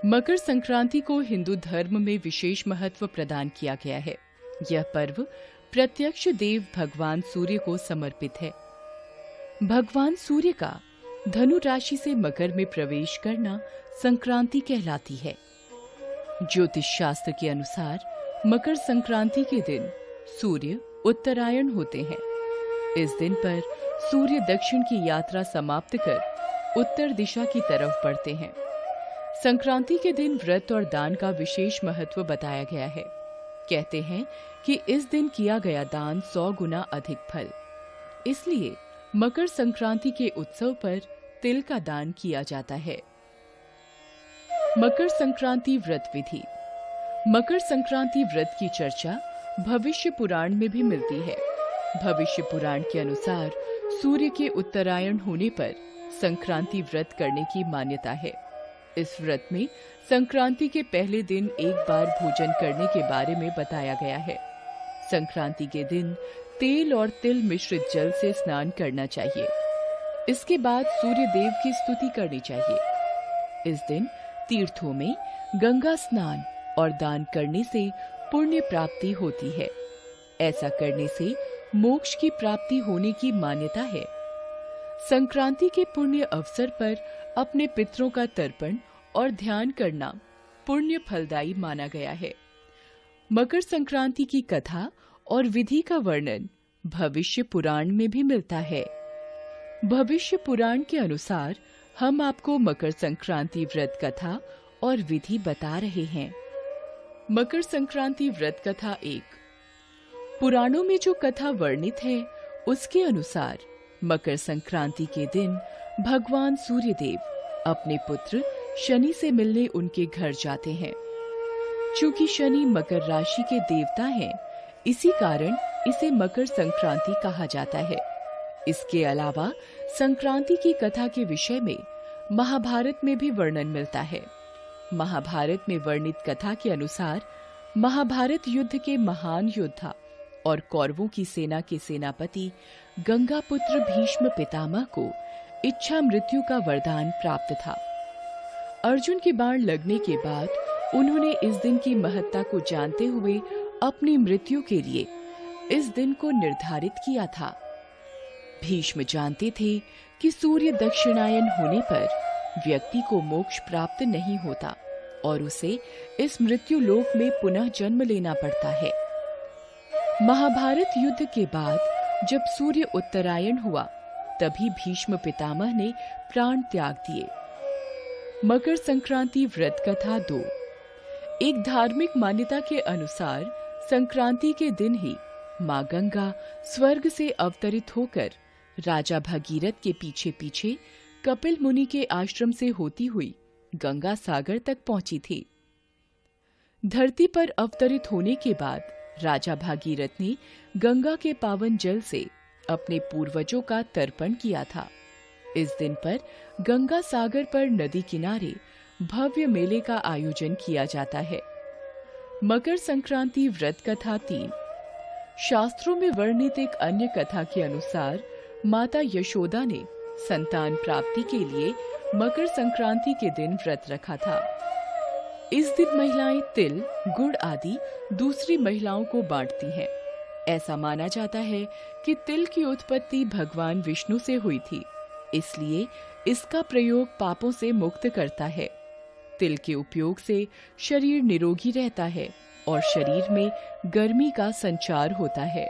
मकर संक्रांति को हिंदू धर्म में विशेष महत्व प्रदान किया गया है। यह पर्व प्रत्यक्ष देव भगवान सूर्य को समर्पित है। भगवान सूर्य का धनु राशि से मकर में प्रवेश करना संक्रांति कहलाती है। ज्योतिष शास्त्र के अनुसार मकर संक्रांति के दिन सूर्य उत्तरायण होते हैं। इस दिन पर सूर्य दक्षिण की यात्रा समाप्त कर उत्तर दिशा की तरफ बढ़ते हैं। संक्रांति के दिन व्रत और दान का विशेष महत्व बताया गया है। कहते हैं कि इस दिन किया गया दान 100 गुना अधिक फल। इसलिए मकर संक्रांति के उत्सव पर तिल का दान किया जाता है। मकर संक्रांति व्रत विधि। मकर संक्रांति व्रत की चर्चा भविष्य पुराण में भी मिलती है। भविष्य पुराण के अनुसार सूर्य के उत्तरायण होने पर संक्रांति व्रत करने की मान्यता है। इस व्रत में संक्रांति के पहले दिन एक बार भोजन करने के बारे में बताया गया है। संक्रांति के दिन तेल और तिल मिश्रित जल से स्नान करना चाहिए। इसके बाद सूर्य देव की स्तुति करनी चाहिए। इस दिन तीर्थों में गंगा स्नान और दान करने से पुण्य प्राप्ति होती है। ऐसा करने से मोक्ष की प्राप्ति होने की मान्यता है। संक्रांति के पुण्य अवसर पर अपने पितरों का तर्पण और ध्यान करना पुण्य फलदायी माना गया है। मकर संक्रांति की कथा और विधि का वर्णन भविष्य पुराण में भी मिलता है। भविष्य पुराण के अनुसार हम आपको मकर संक्रांति व्रत कथा और विधि बता रहे हैं। मकर संक्रांति व्रत कथा 1। पुराणों में जो कथा वर्णित है उसके अनुसार मकर संक्रांति के दिन भगवान सूर्यदेव अपने पुत्र शनि से मिलने उनके घर जाते हैं। चूंकि शनि मकर राशि के देवता हैं, इसी कारण इसे मकर संक्रांति कहा जाता है। इसके अलावा संक्रांति की कथा के विषय में महाभारत में भी वर्णन मिलता है। महाभारत में वर्णित कथा के अनुसार महाभारत युद्ध के महान योद्धा और कौरवों की सेना के सेनापति गंगापुत्र भीष्म पितामह को इच्छा मृत्यु का वरदान प्राप्त था। अर्जुन के बाण लगने के बाद उन्होंने इस दिन की महत्ता को जानते हुए अपनी मृत्यु के लिए इस दिन को निर्धारित किया था। भीष्म जानते थे कि सूर्य दक्षिणायन होने पर व्यक्ति को मोक्ष प्राप्त नहीं होता और उसे इस मृत्यु लोक में पुनः जन्म लेना पड़ता है। महाभारत युद्ध के बाद जब सूर्य उत्तरायण हुआ, तभी भीष्म पितामह ने प्राण त्याग दिए। मकर संक्रांति व्रत कथा 2। एक धार्मिक मान्यता के अनुसार संक्रांति के दिन ही मां गंगा स्वर्ग से अवतरित होकर राजा भगीरथ के पीछे पीछे कपिल मुनि के आश्रम से होती हुई गंगा सागर तक पहुंची थी। धरती पर अवतरित होने के बाद राजा भागीरथ ने गंगा के पावन जल से अपने पूर्वजों का तर्पण किया था। इस दिन पर गंगा सागर पर नदी किनारे भव्य मेले का आयोजन किया जाता है। मकर संक्रांति व्रत कथा 3। शास्त्रों में वर्णित एक अन्य कथा के अनुसार माता यशोदा ने संतान प्राप्ति के लिए मकर संक्रांति के दिन व्रत रखा था। इस दिन महिलाएं तिल, गुड़ आदि दूसरी महिलाओं को बांटती हैं। ऐसा माना जाता है कि तिल की उत्पत्ति भगवान विष्णु से हुई थी, इसलिए इसका प्रयोग पापों से मुक्त करता है। तिल के उपयोग से शरीर निरोगी रहता है और शरीर में गर्मी का संचार होता है।